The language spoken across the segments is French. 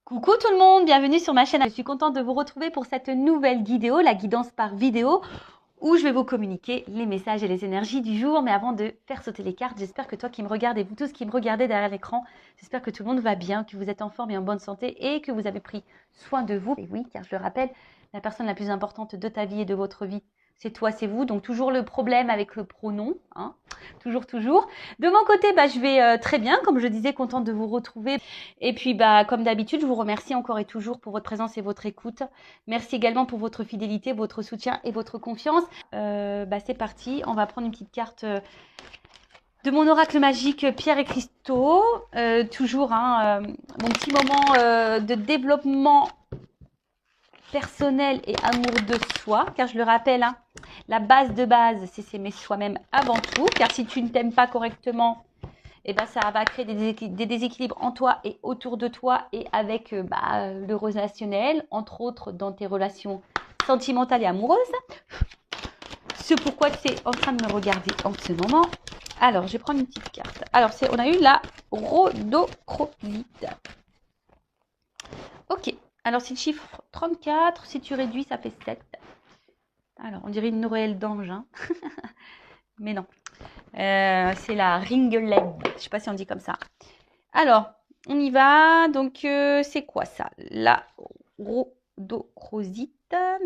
Coucou tout le monde, bienvenue sur ma chaîne. Je suis contente de vous retrouver pour cette nouvelle vidéo, la guidance par vidéo, où je vais vous communiquer les messages et les énergies du jour. Mais avant de faire sauter les cartes, j'espère que toi qui me regardes et vous tous qui me regardez derrière l'écran, j'espère que tout le monde va bien, que vous êtes en forme et en bonne santé et que vous avez pris soin de vous. Et oui, car je le rappelle, la personne la plus importante de ta vie et de votre vie, c'est toi, c'est vous. Donc toujours le problème avec le pronom, hein, toujours, toujours. De mon côté, je vais très bien, comme je disais, contente de vous retrouver. Et puis, comme d'habitude, je vous remercie encore et toujours pour votre présence et votre écoute. Merci également pour votre fidélité, votre soutien et votre confiance. C'est parti, on va prendre une petite carte de mon oracle magique Pierre et Cristaux. Toujours mon petit moment de développement personnel et amour de soi, car je le rappelle, la base de base, c'est s'aimer soi-même avant tout, car si tu ne t'aimes pas correctement, ça va créer des déséquilibres en toi et autour de toi et avec le relationnel, entre autres dans tes relations sentimentales et amoureuses. C'est pourquoi tu es en train de me regarder en ce moment. Alors, je vais prendre une petite carte. Alors, on a eu la rhodochrosite. Ok. Alors, c'est le chiffre 34. Si tu réduis, ça fait 7. Alors, on dirait une Noël d'ange. Mais non. C'est la ringeled. Je ne sais pas si on dit comme ça. Alors, on y va. Donc, c'est quoi ça? La rhodochrosite.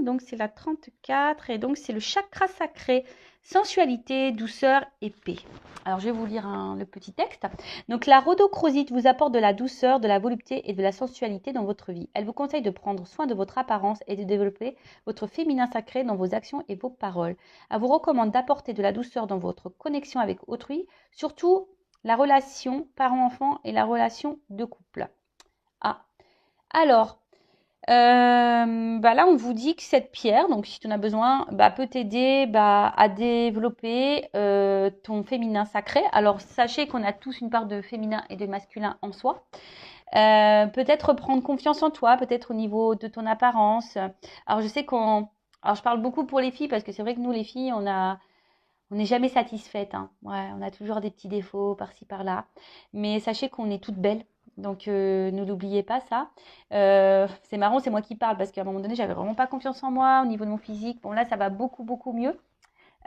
Donc, c'est la 34. Et donc, c'est le chakra sacré. Sensualité, douceur et paix. Alors, je vais vous lire le petit texte. Donc, la rhodochrosite vous apporte de la douceur, de la volupté et de la sensualité dans votre vie. Elle vous conseille de prendre soin de votre apparence et de développer votre féminin sacré dans vos actions et vos paroles. Elle vous recommande d'apporter de la douceur dans votre connexion avec autrui, surtout la relation parent-enfant et la relation de couple. Alors, là, on vous dit que cette pierre, donc si tu en as besoin, peut t'aider à développer ton féminin sacré. Alors, sachez qu'on a tous une part de féminin et de masculin en soi. Peut-être prendre confiance en toi, peut-être au niveau de ton apparence. Alors, je sais alors, je parle beaucoup pour les filles parce que c'est vrai que nous, les filles, on n'est jamais satisfaites. Ouais, on a toujours des petits défauts par-ci, par-là. Mais sachez qu'on est toutes belles. Donc, ne l'oubliez pas, ça. C'est marrant, c'est moi qui parle parce qu'à un moment donné, j'avais vraiment pas confiance en moi au niveau de mon physique. Bon, là, ça va beaucoup, beaucoup mieux.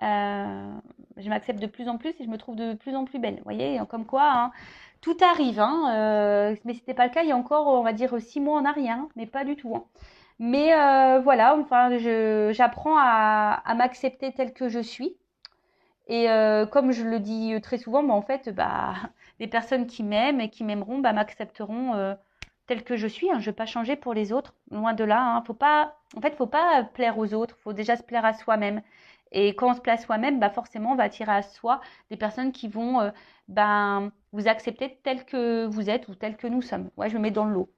Je m'accepte de plus en plus et je me trouve de plus en plus belle. Vous voyez, comme quoi, tout arrive. Mais ce n'était pas le cas il y a encore, on va dire, 6 mois en arrière. Mais pas du tout. Mais voilà, enfin, j'apprends à m'accepter telle que je suis. Et comme je le dis très souvent, en fait, les personnes qui m'aiment et qui m'aimeront m'accepteront telle que je suis. Je ne vais pas changer pour les autres, loin de là. Faut pas plaire aux autres. Il faut déjà se plaire à soi-même. Et quand on se plaît à soi-même, forcément, on va attirer à soi des personnes qui vont vous accepter tel que vous êtes ou tel que nous sommes. Ouais, je me mets dans le lot.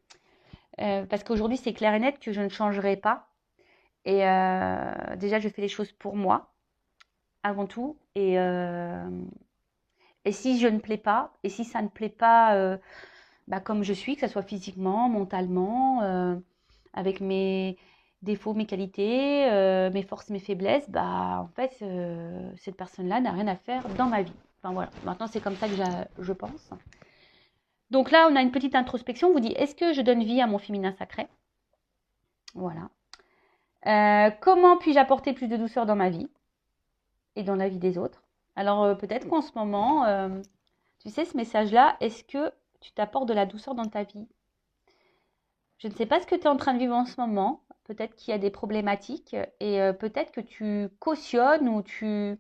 Parce qu'aujourd'hui, c'est clair et net que je ne changerai pas. Et déjà, je fais les choses pour moi avant tout. Et si je ne plais pas, et si ça ne plaît pas comme je suis, que ce soit physiquement, mentalement, avec mes défauts, mes qualités, mes forces, mes faiblesses, en fait, cette personne-là n'a rien à faire dans ma vie. Enfin voilà, maintenant c'est comme ça que je pense. Donc là, on a une petite introspection. On vous dit, est-ce que je donne vie à mon féminin sacré? Voilà. Comment puis-je apporter plus de douceur dans ma vie et dans la vie des autres? Alors peut-être qu'en ce moment, tu sais, ce message-là, est-ce que tu t'apportes de la douceur dans ta vie? Je ne sais pas ce que tu es en train de vivre en ce moment. Peut-être qu'il y a des problématiques et peut-être que tu cautionnes ou tu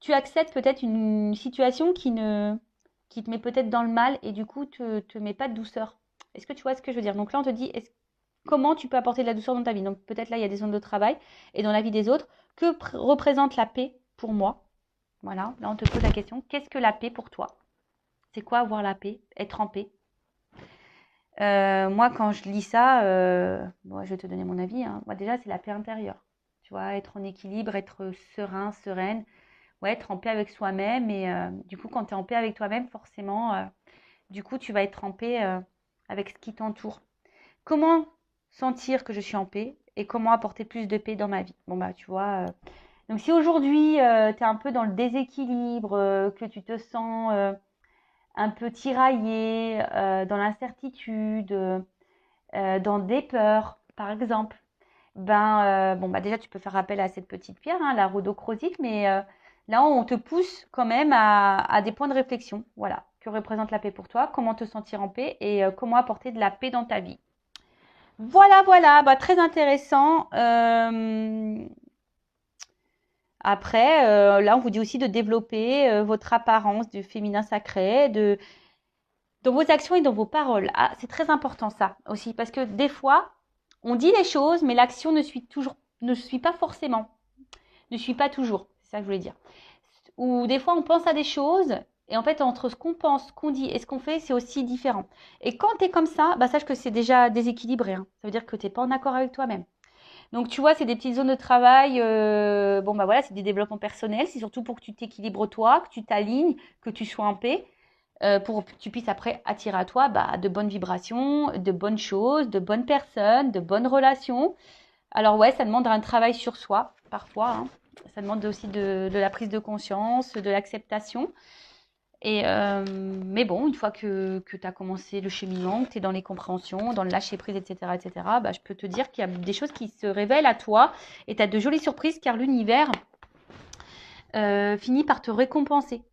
acceptes peut-être une situation qui te met peut-être dans le mal et du coup te met pas de douceur. Est-ce que tu vois ce que je veux dire? Donc là, on te dit comment tu peux apporter de la douceur dans ta vie? Donc peut-être là, il y a des zones de travail et dans la vie des autres. Que représente la paix pour moi? Voilà, là, on te pose la question. Qu'est-ce que la paix pour toi? C'est quoi avoir la paix? Être en paix? Moi, quand je lis ça, je vais te donner mon avis. Moi, déjà, c'est la paix intérieure. Tu vois, être en équilibre, être serein, sereine. Ouais, être en paix avec soi-même. Et du coup, quand tu es en paix avec toi-même, forcément, du coup, tu vas être en paix avec ce qui t'entoure. Comment sentir que je suis en paix et comment apporter plus de paix dans ma vie? Bon, tu vois. Donc, si aujourd'hui, tu es un peu dans le déséquilibre, que tu te sens un peu tiraillé, dans l'incertitude, dans des peurs, par exemple, bon, bah déjà, tu peux faire appel à cette petite pierre, hein, la rhodochrosite, mais là, on te pousse quand même à des points de réflexion. Voilà, que représente la paix pour toi, comment te sentir en paix et comment apporter de la paix dans ta vie. Voilà, voilà, bah, très intéressant. Après, là, on vous dit aussi de développer votre apparence du féminin sacré, dans vos actions et dans vos paroles. Ah, c'est très important ça aussi, parce que des fois, on dit les choses, mais l'action ne suit pas forcément, ne suit pas toujours. C'est ça que je voulais dire. Ou des fois, on pense à des choses, et en fait, entre ce qu'on pense, ce qu'on dit et ce qu'on fait, c'est aussi différent. Et quand tu es comme ça, bah, sache que c'est déjà déséquilibré, hein. Ça veut dire que tu n'es pas en accord avec toi-même. Donc, tu vois, c'est des petites zones de travail. Bon, bah voilà, c'est des développements personnels. C'est surtout pour que tu t'équilibres toi, que tu t'alignes, que tu sois en paix, pour que tu puisses après attirer à toi bah, de bonnes vibrations, de bonnes choses, de bonnes personnes, de bonnes relations. Alors, ouais, ça demande un travail sur soi, parfois, hein. Ça demande aussi de la prise de conscience, de l'acceptation. Mais bon, une fois que tu as commencé le cheminement, que tu es dans les compréhensions, dans le lâcher-prise, etc., bah, je peux te dire qu'il y a des choses qui se révèlent à toi et tu as de jolies surprises car l'univers finit par te récompenser.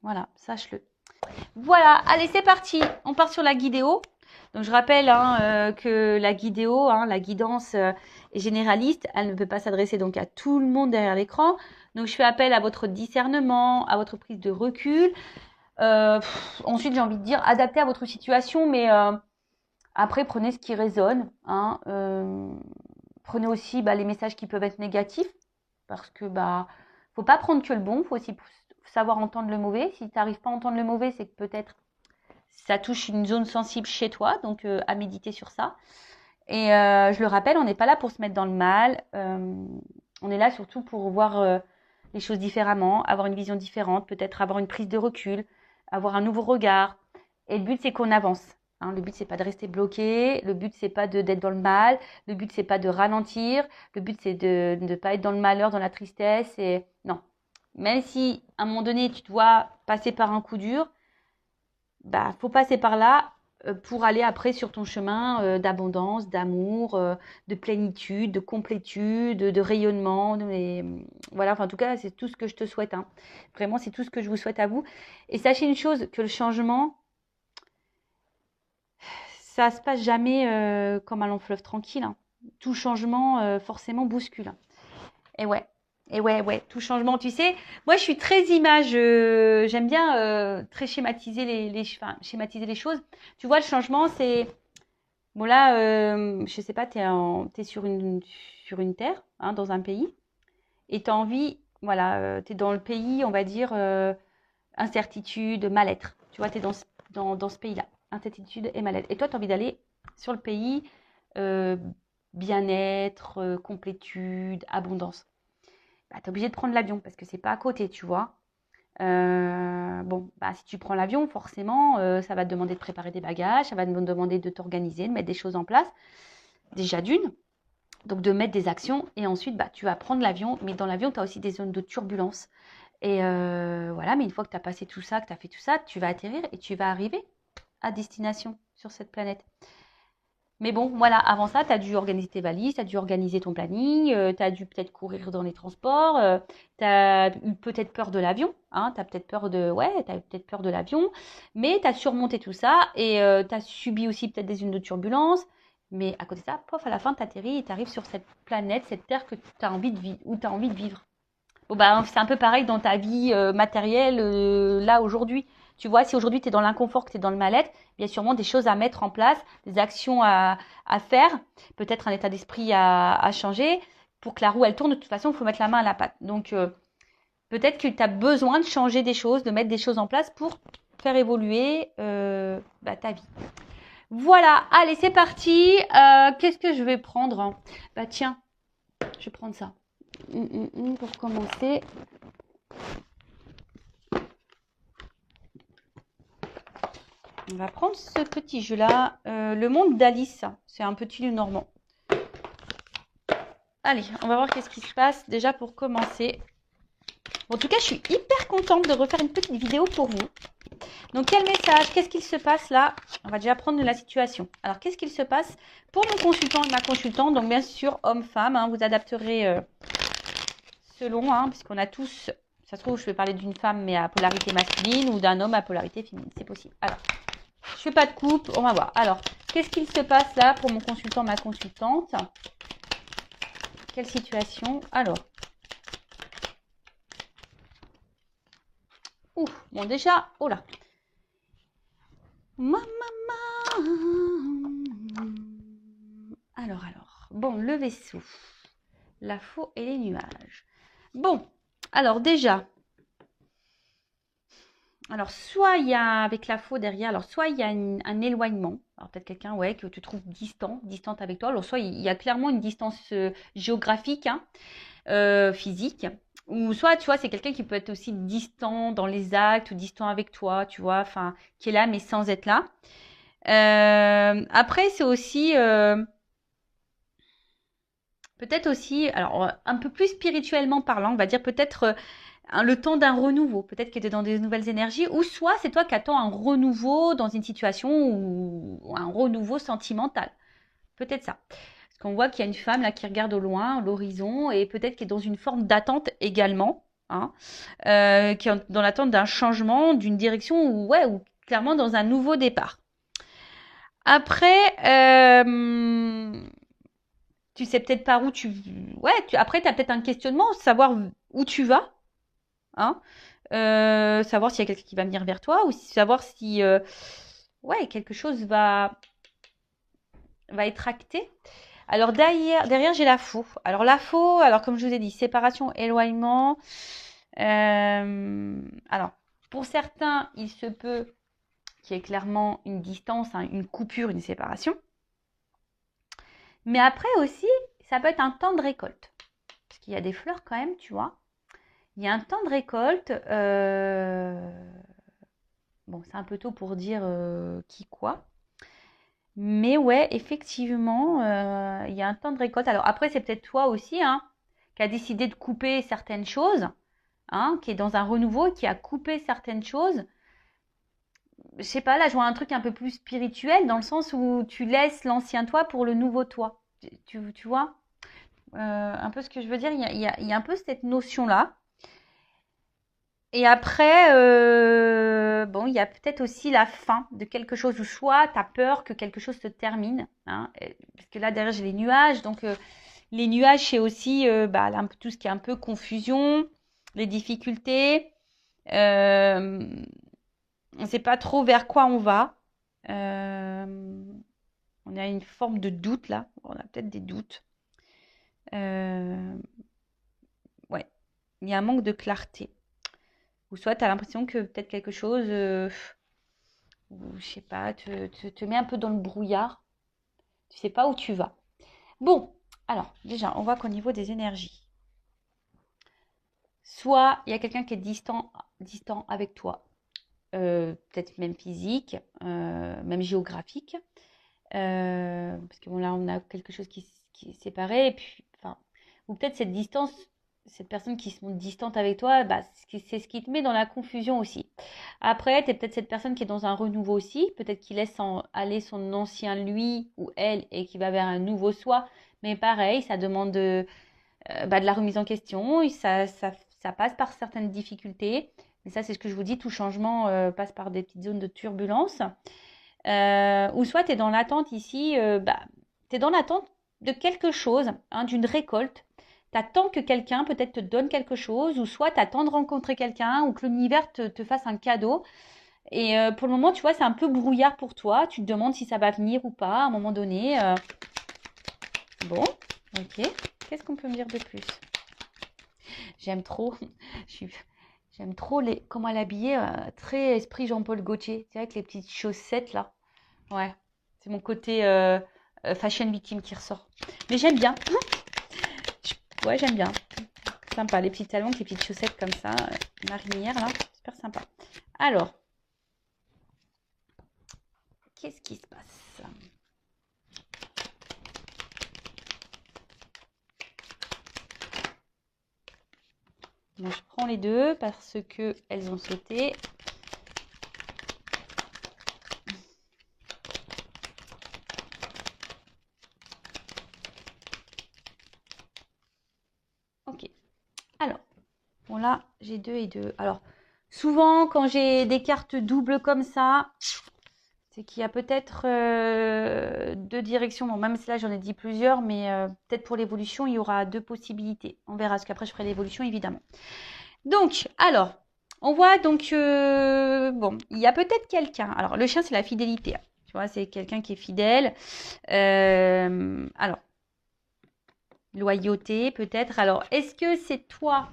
Voilà, sache-le. Voilà, allez, c'est parti. On part sur la guidéo. Donc, je rappelle hein, que la guidéo, hein, la guidance est généraliste. Elle ne peut pas s'adresser donc à tout le monde derrière l'écran. Donc, je fais appel à votre discernement, à votre prise de recul. Ensuite, j'ai envie de dire, adaptez à votre situation, mais après, prenez ce qui résonne. Hein, prenez aussi bah, les messages qui peuvent être négatifs, parce que bah, faut pas prendre que le bon, faut aussi savoir entendre le mauvais. Si tu n'arrives pas à entendre le mauvais, c'est que peut-être ça touche une zone sensible chez toi, donc à méditer sur ça. Et je le rappelle, on n'est pas là pour se mettre dans le mal. On est là surtout pour voir les choses différemment, avoir une vision différente, peut-être avoir une prise de recul, avoir un nouveau regard. Et le but, c'est qu'on avance. Hein, le but, c'est pas de rester bloqué. Le but, c'est pas d'être dans le mal. Le but, c'est pas de ralentir. Le but, c'est de ne pas être dans le malheur, dans la tristesse. Et non. Même si, à un moment donné, tu dois passer par un coup dur, bah, faut passer par là pour aller après sur ton chemin d'abondance, d'amour, de plénitude, de complétude, de rayonnement. Voilà, enfin, en tout cas, c'est tout ce que je te souhaite. Hein. Vraiment, c'est tout ce que je vous souhaite à vous. Et sachez une chose, que le changement, ça se passe jamais comme un long fleuve tranquille. Hein. Tout changement, forcément, bouscule. Hein. Et ouais. Et ouais, ouais, tout changement, tu sais. Moi, je suis très image. J'aime bien très schématiser enfin, schématiser les choses. Tu vois, le changement, c'est... Bon, là, je sais pas, t'es sur une terre, hein, dans un pays. Et tu as envie, voilà, tu es dans le pays, on va dire, incertitude, mal-être. Tu vois, tu es dans ce pays-là, incertitude et mal-être. Et toi, tu as envie d'aller sur le pays, euh, bien-être, complétude, abondance. Bah, tu es obligé de prendre l'avion parce que c'est pas à côté, tu vois. Bon, bah, si tu prends l'avion, forcément, ça va te demander de préparer des bagages, ça va te demander de t'organiser, de mettre des choses en place. Déjà d'une, donc de mettre des actions. Et ensuite, bah, tu vas prendre l'avion. Mais dans l'avion, tu as aussi des zones de turbulence. Et voilà, mais une fois que tu as passé tout ça, que tu as fait tout ça, tu vas atterrir et tu vas arriver à destination sur cette planète. Mais bon, voilà, avant ça, tu as dû organiser tes valises, tu as dû organiser ton planning, tu as dû peut-être courir dans les transports, tu as eu peut-être peur de l'avion, hein, tu as peut-être peur de l'avion, mais tu as surmonté tout ça et tu as subi aussi peut-être des zones de turbulence. Mais à côté de ça, pof, à la fin, tu atterris et tu arrives sur cette planète, cette terre que tu as envie de vivre, où tu as envie de vivre. Bon, bah, c'est un peu pareil dans ta vie matérielle, là, aujourd'hui. Tu vois, si aujourd'hui, tu es dans l'inconfort, que tu es dans le mal-être, il y a sûrement des choses à mettre en place, des actions à faire, peut-être un état d'esprit à changer. Pour que la roue, elle tourne, de toute façon, il faut mettre la main à la pâte. Donc, peut-être que tu as besoin de changer des choses, de mettre des choses en place pour faire évoluer bah, ta vie. Voilà, allez, c'est parti. Qu'est-ce que je vais prendre? Bah tiens, je vais prendre ça. Pour commencer. On va prendre ce petit jeu-là. Le monde d'Alice. C'est un petit lieu normand. Allez, on va voir qu'est-ce qui se passe. Déjà pour commencer. Bon, en tout cas, je suis hyper contente de refaire une petite vidéo pour vous. Donc, quel message? Qu'est-ce qu'il se passe là? On va déjà prendre la situation. Alors, qu'est-ce qu'il se passe pour mon consultant et ma consultante? Donc, bien sûr, homme-femme, hein, vous adapterez selon, hein, puisqu'on a tous, ça se trouve, je vais parler d'une femme mais à polarité masculine ou d'un homme à polarité féminine. C'est possible. Alors, je fais pas de coupe, on va voir. Alors, qu'est-ce qu'il se passe là pour mon consultant, ma consultante? Quelle situation? Alors, ouf, bon déjà, oh là. Maman. Alors, bon, le vaisseau, la faux et les nuages. Bon, alors déjà, alors soit il y a avec la faux derrière, alors soit il y a un éloignement, alors peut-être quelqu'un ouais, que tu trouves distante avec toi, alors soit il y a clairement une distance géographique, hein, physique, ou soit tu vois c'est quelqu'un qui peut être aussi distant dans les actes ou distant avec toi, tu vois, enfin qui est là mais sans être là. Après c'est aussi peut-être aussi, alors un peu plus spirituellement parlant, on va dire peut-être le temps d'un renouveau, peut-être que tu es dans des nouvelles énergies, ou soit c'est toi qui attends un renouveau dans une situation ou un renouveau sentimental. Peut-être ça. Parce qu'on voit qu'il y a une femme là qui regarde au loin, l'horizon, et peut-être qui est dans une forme d'attente également, hein, qui est dans l'attente d'un changement, d'une direction, ou ouais, ou clairement dans un nouveau départ. Après, tu sais peut-être par où tu... Ouais, après, tu as peut-être un questionnement, savoir où tu vas, hein, savoir s'il y a quelqu'un qui va venir vers toi, ou savoir si ouais, quelque chose va être acté. Alors derrière j'ai la faux. Alors la faux, alors comme je vous ai dit, séparation, éloignement. Alors, pour certains, il se peut qu'il y ait clairement une distance, hein, une coupure, une séparation. Mais après aussi, ça peut être un temps de récolte. Parce qu'il y a des fleurs quand même, tu vois. Il y a un temps de récolte. Bon, c'est un peu tôt pour dire qui quoi. Mais ouais, effectivement, il y a un temps de récolte. Alors après, c'est peut-être toi aussi, hein, qui a décidé de couper certaines choses, hein, qui est dans un renouveau, qui a coupé certaines choses. Je sais pas, là, je vois un truc un peu plus spirituel, dans le sens où tu laisses l'ancien toi pour le nouveau toi. Tu vois un peu ce que je veux dire, il y a un peu cette notion-là. Et après, bon, il y a peut-être aussi la fin de quelque chose, ou soit tu as peur que quelque chose se termine, hein, parce que là, derrière, j'ai les nuages. Donc, les nuages, c'est aussi bah, là, tout ce qui est un peu confusion, les difficultés. On ne sait pas trop vers quoi on va. On a une forme de doute là. On a peut-être des doutes. Ouais, il y a un manque de clarté. Ou soit tu as l'impression que peut-être quelque chose, ou je sais pas, te met un peu dans le brouillard. Tu sais pas où tu vas. Bon, alors déjà, on voit qu'au niveau des énergies, soit il y a quelqu'un qui est distant avec toi, peut-être même physique, même géographique, parce que bon, là, on a quelque chose qui est séparé, et puis, enfin, ou peut-être cette distance, cette personne qui se montre distante avec toi, bah, c'est ce qui te met dans la confusion aussi. Après, tu es peut-être cette personne qui est dans un renouveau aussi, peut-être qu'il laisse aller son ancien lui ou elle et qui va vers un nouveau soi, mais pareil, ça demande bah, de la remise en question, et ça passe par certaines difficultés, mais ça, c'est ce que je vous dis, tout changement passe par des petites zones de turbulence. Ou soit tu es dans l'attente ici, bah, tu es dans l'attente de quelque chose, hein, d'une récolte. Tu attends que quelqu'un peut-être te donne quelque chose, ou soit tu attends de rencontrer quelqu'un, ou que l'univers te fasse un cadeau. Et pour le moment, tu vois, c'est un peu brouillard pour toi. Tu te demandes si ça va venir ou pas à un moment donné. Bon, ok. Qu'est-ce qu'on peut me dire de plus? J'aime trop. J'aime trop comment elle est habillée, très esprit Jean-Paul Gaultier, tu sais, avec les petites chaussettes là. Ouais, c'est mon côté fashion victime qui ressort. Mais j'aime bien. Ouais, j'aime bien. Sympa, les petits talons, avec les petites chaussettes comme ça, marinières là, super sympa. Alors, qu'est-ce qui se passe? Donc, je prends les deux parce que elles ont sauté. Ok. Alors, bon là, j'ai 2 et 2. Alors, souvent, quand j'ai des cartes doubles comme ça, c'est qu'il y a peut-être 2 directions. Bon, même si là, j'en ai dit plusieurs, mais peut-être pour l'évolution, il y aura 2 possibilités. On verra, parce qu'après, je ferai l'évolution, évidemment. Donc, alors, on voit donc, bon, il y a peut-être quelqu'un. Alors, le chien, c'est la fidélité. Hein. Tu vois, c'est quelqu'un qui est fidèle. Alors, loyauté, peut-être. Alors, est-ce que c'est toi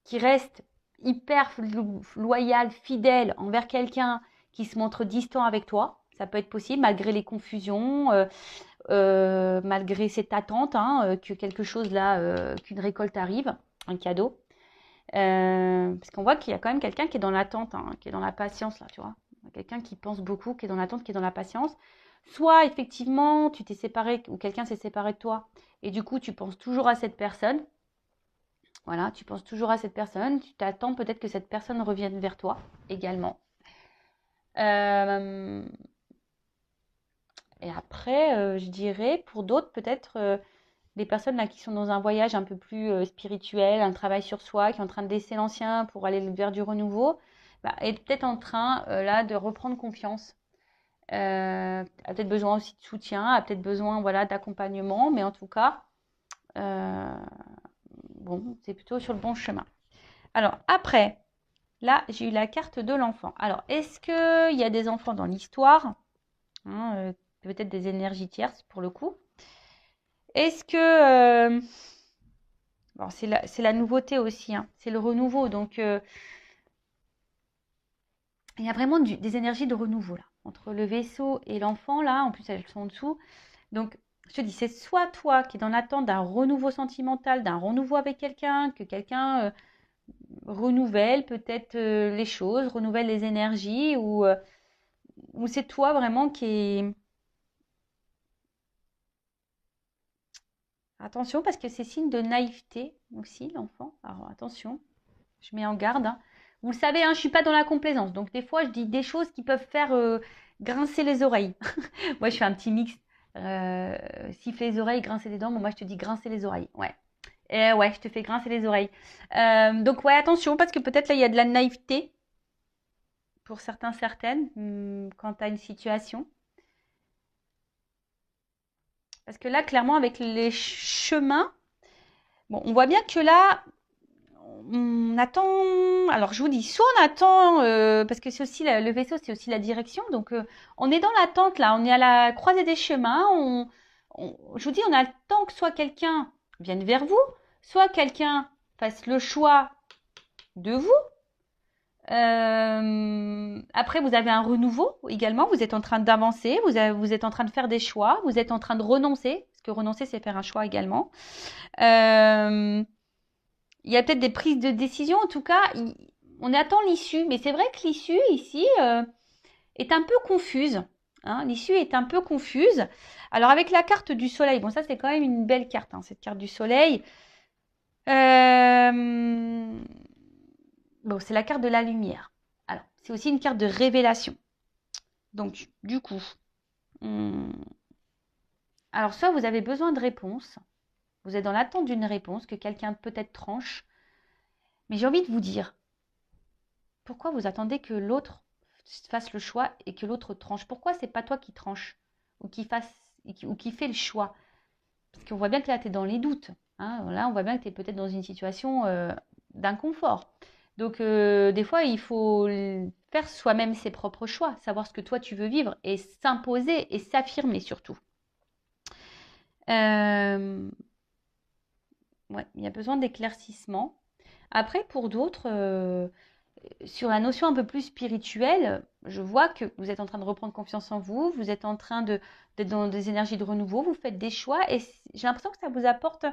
qui reste hyper loyal, fidèle envers quelqu'un qui se montre distant avec toi? Ça peut être possible, malgré les confusions, malgré cette attente, hein, que quelque chose là, qu'une récolte arrive, un cadeau. Parce qu'on voit qu'il y a quand même quelqu'un qui est dans l'attente, hein, qui est dans la patience, là, tu vois. Quelqu'un qui pense beaucoup, qui est dans l'attente, qui est dans la patience. Soit, effectivement, tu t'es séparé, ou quelqu'un s'est séparé de toi, et du coup, tu penses toujours à cette personne. Voilà, tu penses toujours à cette personne. Tu t'attends peut-être que cette personne revienne vers toi également. Euh, et après, je dirais, pour d'autres, peut-être les personnes là qui sont dans un voyage un peu plus spirituel, un travail sur soi, qui est en train de laisser l'ancien pour aller vers du renouveau, bah, est peut-être en train là de reprendre confiance. A peut-être besoin aussi de soutien, a peut-être besoin voilà d'accompagnement, mais en tout cas, euh, bon, c'est plutôt sur le bon chemin. Alors après, là, j'ai eu la carte de l'enfant. Alors, est-ce qu'il y a des enfants dans l'histoire, hein, peut-être des énergies tierces pour le coup. Est-ce que bon, c'est la nouveauté aussi, hein. C'est le renouveau. Donc, il y a vraiment des énergies de renouveau là. Entre le vaisseau et l'enfant, là, en plus, elles sont en dessous. Donc, je te dis, c'est soit toi qui es dans l'attente d'un renouveau sentimental, d'un renouveau avec quelqu'un, que quelqu'un renouvelle peut-être les choses, renouvelle les énergies, ou c'est toi vraiment qui est... Attention, parce que c'est signe de naïveté aussi, l'enfant. Alors, attention. Je mets en garde. Hein. Vous le savez, hein, je ne suis pas dans la complaisance. Donc, des fois, je dis des choses qui peuvent faire grincer les oreilles. Moi, je fais un petit mix. Siffler les oreilles, grincer les dents. Bon, moi, je te dis grincer les oreilles. Ouais. Et ouais, je te fais grincer les oreilles. Donc, ouais, attention, parce que peut-être là, il y a de la naïveté pour certains, certaines, quant à une situation. Parce que là, clairement, avec les chemins, bon, on voit bien que là, on attend. Alors, je vous dis, soit on attend, parce que c'est aussi le vaisseau, c'est aussi la direction. Donc, on est dans l'attente là. On est à la croisée des chemins. Je vous dis, on attend que soit quelqu'un vienne vers vous, soit quelqu'un fasse le choix de vous. Après, vous avez un renouveau également. Vous êtes en train d'avancer. Vous êtes en train de faire des choix. Vous êtes en train de renoncer. Parce que renoncer, c'est faire un choix également. Euh, il y a peut-être des prises de décision. En tout cas, on attend l'issue. Mais c'est vrai que l'issue ici est un peu confuse. Hein. L'issue est un peu confuse. Alors avec la carte du soleil, bon ça c'est quand même une belle carte, hein, cette carte du soleil. Bon, c'est la carte de la lumière. Alors, c'est aussi une carte de révélation. Donc, du coup, alors soit vous avez besoin de réponse, vous êtes dans l'attente d'une réponse que quelqu'un peut-être tranche, mais j'ai envie de vous dire, pourquoi vous attendez que l'autre fasse le choix et que l'autre tranche? Pourquoi c'est pas toi qui tranche ou qui fait le choix? Parce qu'on voit bien que là, tu es dans les doutes. Hein. Là, on voit bien que tu es peut-être dans une situation d'inconfort. Donc, des fois, il faut faire soi-même ses propres choix, savoir ce que toi tu veux vivre et s'imposer et s'affirmer surtout. Ouais, il y a besoin d'éclaircissement. Après, pour d'autres, sur la notion un peu plus spirituelle, je vois que vous êtes en train de reprendre confiance en vous, vous êtes en train d'être dans des énergies de renouveau, vous faites des choix et j'ai l'impression que ça vous apporte.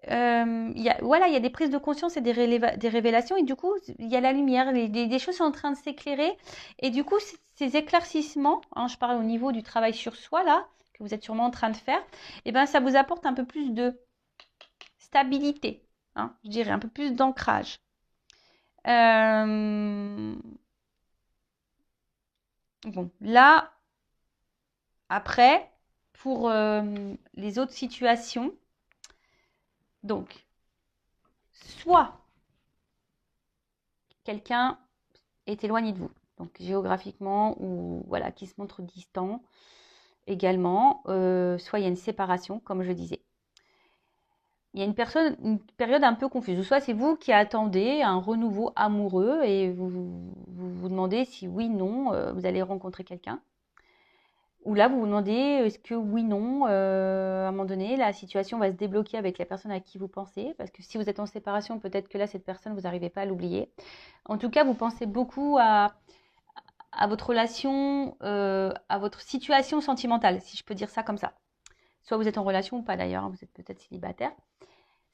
Voilà, il y a des prises de conscience et des révélations et du coup, il y a la lumière, des choses sont en train de s'éclairer et du coup, ces éclaircissements, hein, je parle au niveau du travail sur soi là, que vous êtes sûrement en train de faire, et ben ça vous apporte un peu plus de stabilité. hein, je dirais, un peu plus d'ancrage. Bon, là, après, pour les autres situations, donc, soit quelqu'un est éloigné de vous, donc géographiquement, ou voilà, qui se montre distant également, soit il y a une séparation, comme je disais. Il y a une période un peu confuse. Soit c'est vous qui attendez un renouveau amoureux et vous demandez si oui, non, vous allez rencontrer quelqu'un. Ou là, vous vous demandez est-ce que oui, non, à un moment donné, la situation va se débloquer avec la personne à qui vous pensez. Parce que si vous êtes en séparation, peut-être que là, cette personne, vous n'arrivez pas à l'oublier. En tout cas, vous pensez beaucoup à votre relation, à votre situation sentimentale, si je peux dire ça comme ça. Soit vous êtes en relation ou pas d'ailleurs, hein, vous êtes peut-être célibataire.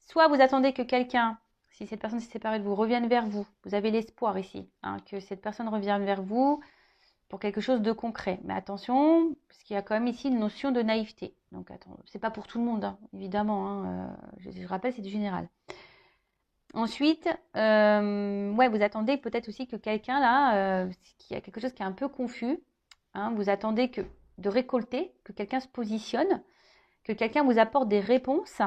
Soit vous attendez que quelqu'un, si cette personne s'est séparée de vous, revienne vers vous. Vous avez l'espoir ici, hein, que cette personne revienne vers vous pour quelque chose de concret. Mais attention, parce qu'il y a quand même ici une notion de naïveté. Donc attends, c'est pas pour tout le monde, hein, évidemment. Hein, je rappelle, c'est du général. Ensuite, ouais, vous attendez peut-être aussi que quelqu'un là, qui a quelque chose qui est un peu confus, hein, vous attendez de récolter, que quelqu'un se positionne, que quelqu'un vous apporte des réponses.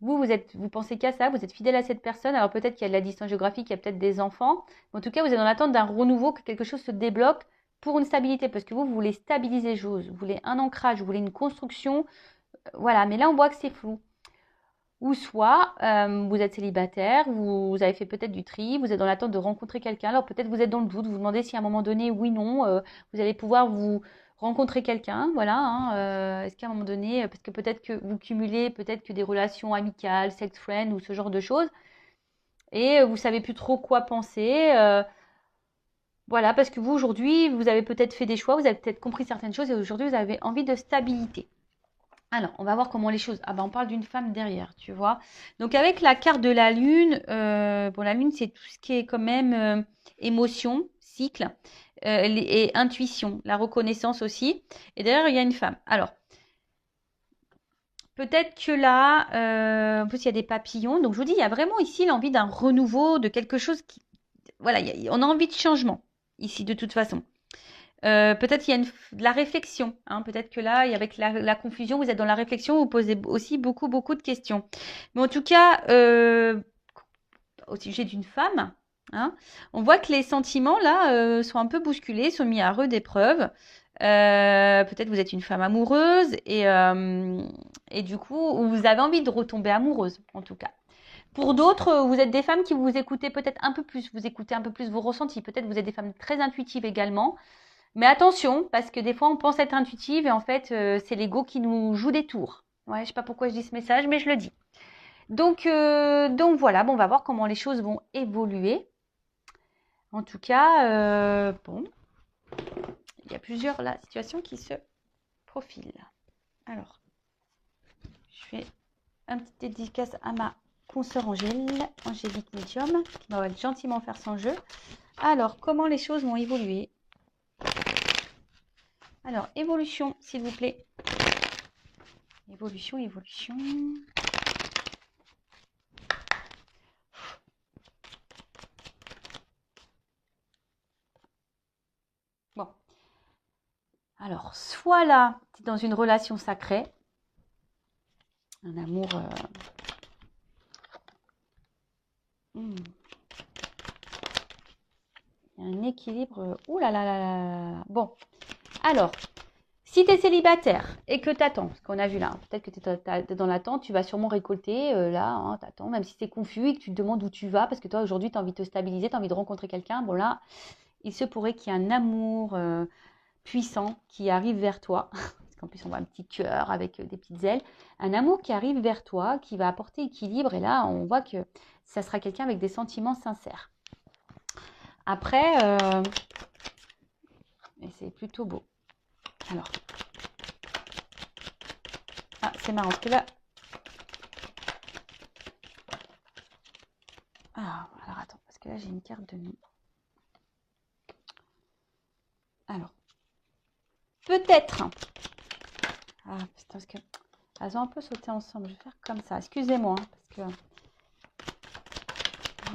Vous pensez qu'à ça, vous êtes fidèle à cette personne. Alors peut-être qu'il y a de la distance géographique, il y a peut-être des enfants. Mais en tout cas, vous êtes dans l'attente d'un renouveau, que quelque chose se débloque pour une stabilité. Parce que vous voulez stabiliser les choses, vous voulez un ancrage, vous voulez une construction. Voilà, mais là, on voit que c'est flou. Ou soit, vous êtes célibataire, vous avez fait peut-être du tri, vous êtes dans l'attente de rencontrer quelqu'un. Alors peut-être vous êtes dans le doute, vous vous demandez si à un moment donné, oui, non, vous allez pouvoir vous rencontrer quelqu'un. Voilà, hein, est-ce qu'à un moment donné, parce que peut-être que vous cumulez peut-être que des relations amicales, sex friend ou ce genre de choses, et vous savez plus trop quoi penser. Voilà, parce que vous aujourd'hui, vous avez peut-être fait des choix, vous avez peut-être compris certaines choses, et aujourd'hui, vous avez envie de stabilité. Alors, on va voir comment les choses. Ah ben, on parle d'une femme derrière, tu vois. Donc, avec la carte de la lune, bon, la lune, c'est tout ce qui est quand même émotion, cycle et intuition, la reconnaissance aussi. Et derrière, il y a une femme. Alors, peut-être que là, en plus, il y a des papillons. Donc, je vous dis, il y a vraiment ici l'envie d'un renouveau, de quelque chose qui. Voilà, on a envie de changement ici, de toute façon. Peut-être il y a de la réflexion. Hein. Peut-être que là, avec la confusion, vous êtes dans la réflexion, vous posez aussi beaucoup, beaucoup de questions. Mais en tout cas, au sujet d'une femme, hein, on voit que les sentiments, là, sont un peu bousculés, sont mis à rude épreuve. Peut-être vous êtes une femme amoureuse et du coup, vous avez envie de retomber amoureuse, en tout cas. Pour d'autres, vous êtes des femmes qui vous écoutez peut-être un peu plus, vous écoutez un peu plus vos ressentis. Peut-être vous êtes des femmes très intuitives également. Mais attention, parce que des fois, on pense être intuitive et en fait, c'est l'ego qui nous joue des tours. Ouais, je sais pas pourquoi je dis ce message, mais je le dis. Donc voilà, bon, on va voir comment les choses vont évoluer. En tout cas, bon, il y a plusieurs là, situations qui se profilent. Alors, je fais un petit dédicace à ma consoeur Angélique Medium, qui va gentiment faire son jeu. Alors, comment les choses vont évoluer? Alors, évolution, s'il vous plaît. Évolution, évolution. Bon. Alors, soit là, tu es dans une relation sacrée, un amour. Il y a un équilibre. Ouh là là là là là. Bon. Alors, si tu es célibataire et que tu attends, ce qu'on a vu là, hein, peut-être que tu es dans l'attente, tu vas sûrement récolter là, hein, tu attends, même si c'est confus et que tu te demandes où tu vas, parce que toi aujourd'hui tu as envie de te stabiliser, tu as envie de rencontrer quelqu'un. Bon là, il se pourrait qu'il y ait un amour puissant qui arrive vers toi. Parce qu'en plus on voit un petit cœur avec des petites ailes. Un amour qui arrive vers toi, qui va apporter équilibre. Et là, on voit que ça sera quelqu'un avec des sentiments sincères. Après, c'est plutôt beau. Alors, ah, c'est marrant parce que là. Ah, alors attends, parce que là j'ai une carte de nuit. Alors, peut-être. Ah, putain, parce que elles ont un peu sauté ensemble. Je vais faire comme ça. Excusez-moi, hein, parce que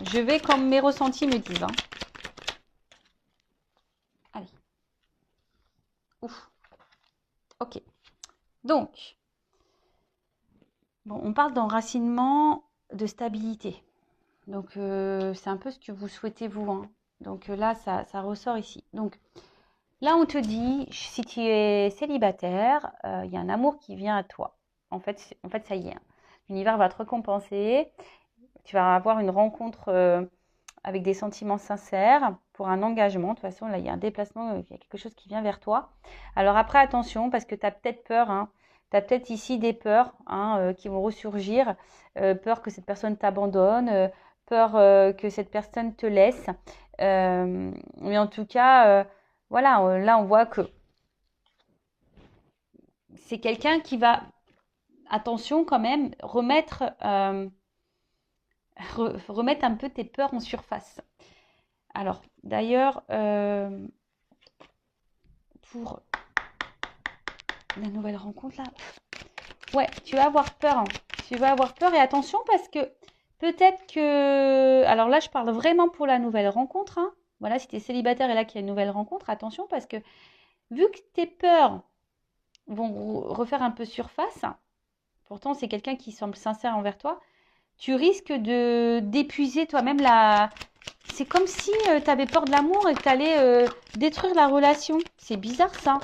Je vais comme mes ressentis me disent. Hein. Allez. Ouf. Ok. Donc, bon, on parle d'enracinement, de stabilité. Donc, c'est un peu ce que vous souhaitez vous. Hein. Donc là, ça ressort ici. Donc, là, on te dit, si tu es célibataire, il y a un amour qui vient à toi. En fait, ça y est. Hein. L'univers va te récompenser. Tu vas avoir une rencontre avec des sentiments sincères pour un engagement. De toute façon, là, il y a un déplacement, il y a quelque chose qui vient vers toi. Alors après, attention, parce que tu as peut-être peur. Hein. Tu as peut-être ici des peurs qui vont ressurgir. Peur que cette personne t'abandonne. Peur que cette personne te laisse. Mais en tout cas, voilà, là, on voit que c'est quelqu'un qui va, attention quand même, remettre un peu tes peurs en surface. Alors, d'ailleurs, pour la nouvelle rencontre, là, ouais, tu vas avoir peur. Hein. Tu vas avoir peur et attention parce que peut-être que... Alors là, je parle vraiment pour la nouvelle rencontre. Hein. Voilà, si tu es célibataire et là qu'il y a une nouvelle rencontre, attention parce que vu que tes peurs vont refaire un peu surface, pourtant c'est quelqu'un qui semble sincère envers toi, tu risques d'épuiser toi-même la... C'est comme si tu avais peur de l'amour et que tu allais détruire la relation. C'est bizarre ça.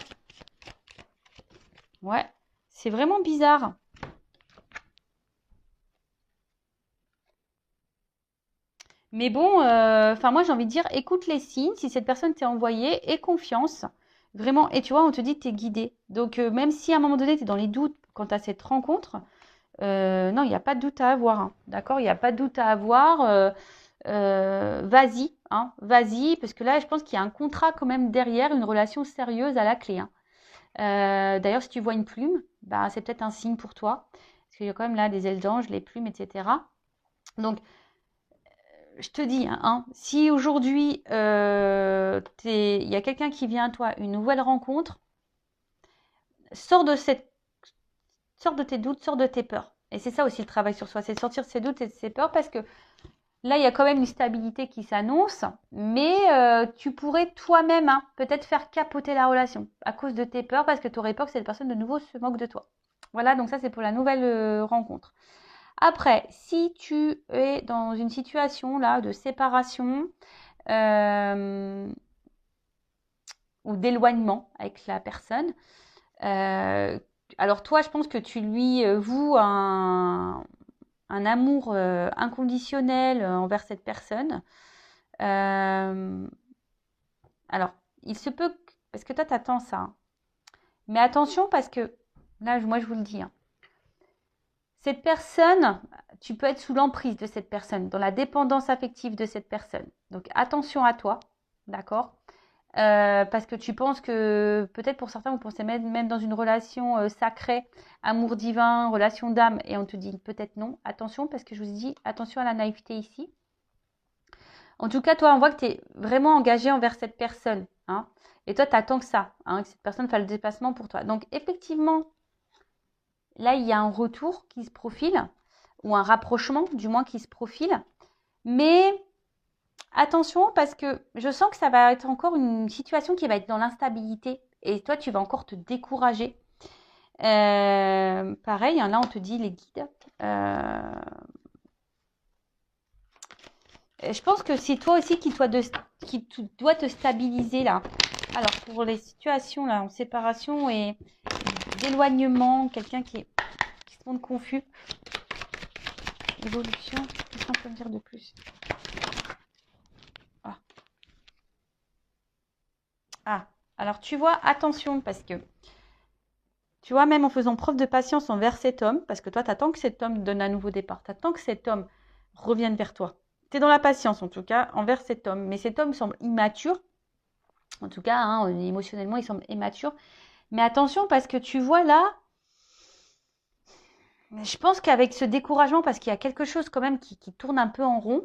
Ouais, c'est vraiment bizarre. Mais bon, enfin moi j'ai envie de dire, écoute les signes, si cette personne t'est envoyée, aie confiance. Vraiment, et tu vois, on te dit que tu es guidé. Donc même si à un moment donné tu es dans les doutes quant à cette rencontre, non, il n'y a pas de doute à avoir. Hein. D'accord? Il n'y a pas de doute à avoir. Vas-y, hein, vas-y, parce que là, je pense qu'il y a un contrat quand même derrière, une relation sérieuse à la clé. Hein. D'ailleurs, si tu vois une plume, bah, c'est peut-être un signe pour toi, parce qu'il y a quand même là des ailes d'ange, les plumes, etc. Donc, je te dis, hein, si aujourd'hui, il y a quelqu'un qui vient à toi, une nouvelle rencontre, sors de tes doutes, sors de tes peurs. Et c'est ça aussi le travail sur soi, c'est sortir de ses doutes et de ses peurs, parce que là, il y a quand même une stabilité qui s'annonce, mais tu pourrais toi-même peut-être faire capoter la relation à cause de tes peurs, parce que tu aurais peur que cette personne de nouveau se moque de toi. Voilà, donc ça c'est pour la nouvelle rencontre. Après, si tu es dans une situation là de séparation ou d'éloignement avec la personne, alors toi, je pense que tu lui voues un amour inconditionnel envers cette personne. Alors, il se peut, parce que toi, t'attends ça. Hein. Mais attention, parce que, là, moi, je vous le dis, hein, cette personne, tu peux être sous l'emprise de cette personne, dans la dépendance affective de cette personne. Donc, attention à toi, d'accord parce que tu penses que, peut-être pour certains, vous pensez même dans une relation sacrée, amour divin, relation d'âme, et on te dit peut-être non. Attention, parce que je vous dis, attention à la naïveté ici. En tout cas, toi, on voit que tu es vraiment engagé envers cette personne. Hein, et toi, tu attends que ça, hein, que cette personne fasse le déplacement pour toi. Donc, effectivement, là, il y a un retour qui se profile, ou un rapprochement, du moins, qui se profile. Mais attention, parce que je sens que ça va être encore une situation qui va être dans l'instabilité. Et toi, tu vas encore te décourager. Pareil, hein, là, on te dit les guides. Je pense que c'est toi aussi qui dois te stabiliser là. Alors, pour les situations là, en séparation et d'éloignement, quelqu'un qui se montre confus. Évolution, qu'est-ce qu'on peut me dire de plus? Alors tu vois, attention, parce que tu vois, même en faisant preuve de patience envers cet homme, parce que toi, tu attends que cet homme donne un nouveau départ, tu attends que cet homme revienne vers toi. Tu es dans la patience, en tout cas, envers cet homme. Mais cet homme semble immature. En tout cas, hein, émotionnellement, il semble immature. Mais attention, parce que tu vois là, je pense qu'avec ce découragement, parce qu'il y a quelque chose quand même qui tourne un peu en rond,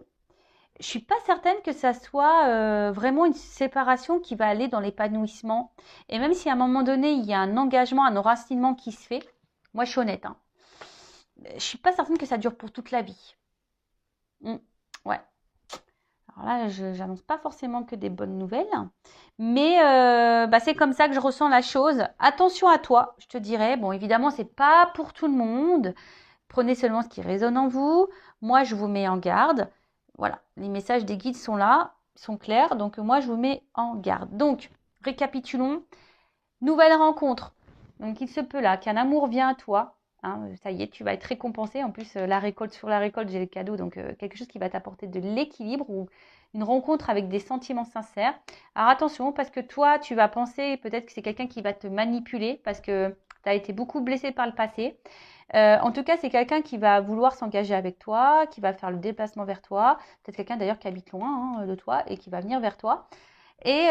je suis pas certaine que ça soit vraiment une séparation qui va aller dans l'épanouissement. Et même si à un moment donné, il y a un engagement, un enracinement qui se fait, moi je suis honnête, hein, je suis pas certaine que ça dure pour toute la vie. Ouais. Alors là, je n'annonce pas forcément que des bonnes nouvelles, mais c'est comme ça que je ressens la chose. Attention à toi, je te dirais. Bon, évidemment, c'est pas pour tout le monde. Prenez seulement ce qui résonne en vous. Moi, je vous mets en garde. Voilà, les messages des guides sont là, sont clairs. Donc, moi, je vous mets en garde. Donc, récapitulons. Nouvelle rencontre. Donc, il se peut là qu'un amour vient à toi. Hein, ça y est, tu vas être récompensé. En plus, sur la récolte, j'ai le cadeau. Donc, quelque chose qui va t'apporter de l'équilibre ou une rencontre avec des sentiments sincères. Alors, attention, parce que toi, tu vas penser peut-être que c'est quelqu'un qui va te manipuler parce que tu as été beaucoup blessé par le passé. En tout cas, c'est quelqu'un qui va vouloir s'engager avec toi, qui va faire le déplacement vers toi. Peut-être quelqu'un d'ailleurs qui habite loin de toi et qui va venir vers toi. Et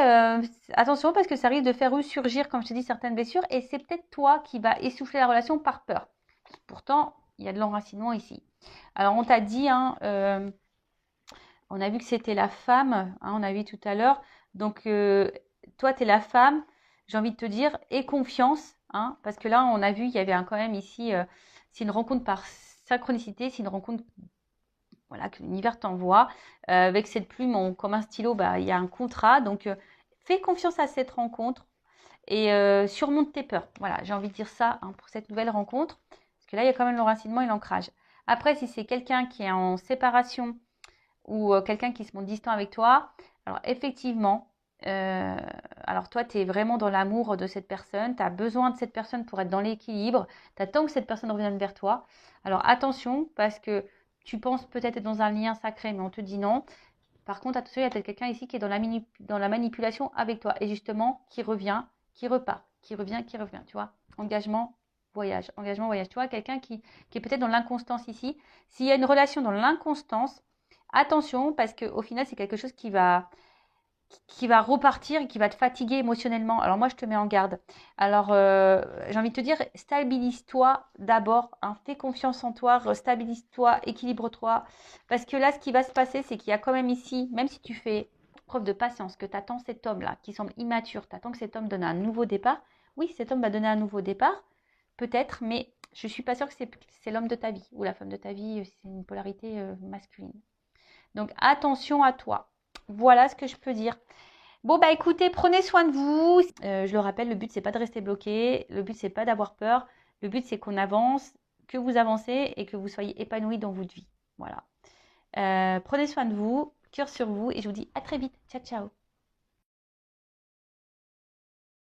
attention parce que ça risque de faire ressurgir, comme je t'ai dit, certaines blessures. Et c'est peut-être toi qui va essouffler la relation par peur. Pourtant, il y a de l'enracinement ici. Alors, on t'a dit, on a vu que c'était la femme, on a vu tout à l'heure. Donc, toi, tu es la femme, j'ai envie de te dire, aie confiance. Parce que là, on a vu, il y avait quand même ici, c'est une rencontre par synchronicité, c'est une rencontre voilà, que l'univers t'envoie. Avec cette plume, comme un stylo, il y a un contrat. Donc, fais confiance à cette rencontre et surmonte tes peurs. Voilà, j'ai envie de dire ça pour cette nouvelle rencontre. Parce que là, il y a quand même l'enracinement et l'ancrage. Après, si c'est quelqu'un qui est en séparation ou quelqu'un qui se montre distant avec toi, alors effectivement, alors toi, tu es vraiment dans l'amour de cette personne, tu as besoin de cette personne pour être dans l'équilibre, tu attends que cette personne revienne vers toi. Alors attention, parce que tu penses peut-être être dans un lien sacré, mais on te dit non. Par contre, attention, il y a peut-être quelqu'un ici qui est dans la manipulation avec toi et justement qui revient, qui repart, qui revient, tu vois. Engagement, voyage. Tu vois, quelqu'un qui est peut-être dans l'inconstance ici. S'il y a une relation dans l'inconstance, attention parce qu'au final, c'est quelque chose qui va repartir et qui va te fatiguer émotionnellement. Alors moi, je te mets en garde. Alors, j'ai envie de te dire, stabilise-toi d'abord. Fais confiance en toi, stabilise-toi, équilibre-toi. Parce que là, ce qui va se passer, c'est qu'il y a quand même ici, même si tu fais preuve de patience, que tu attends cet homme-là, qui semble immature, tu attends que cet homme donne un nouveau départ. Oui, cet homme va donner un nouveau départ, peut-être, mais je ne suis pas sûre que c'est l'homme de ta vie ou la femme de ta vie, c'est une polarité masculine. Donc, attention à toi. Voilà ce que je peux dire. Bon, écoutez, prenez soin de vous. Je le rappelle, le but, c'est pas de rester bloqué. Le but, c'est pas d'avoir peur. Le but, c'est qu'on avance, que vous avancez et que vous soyez épanoui dans votre vie. Voilà. Prenez soin de vous, cœur sur vous et je vous dis à très vite. Ciao, ciao.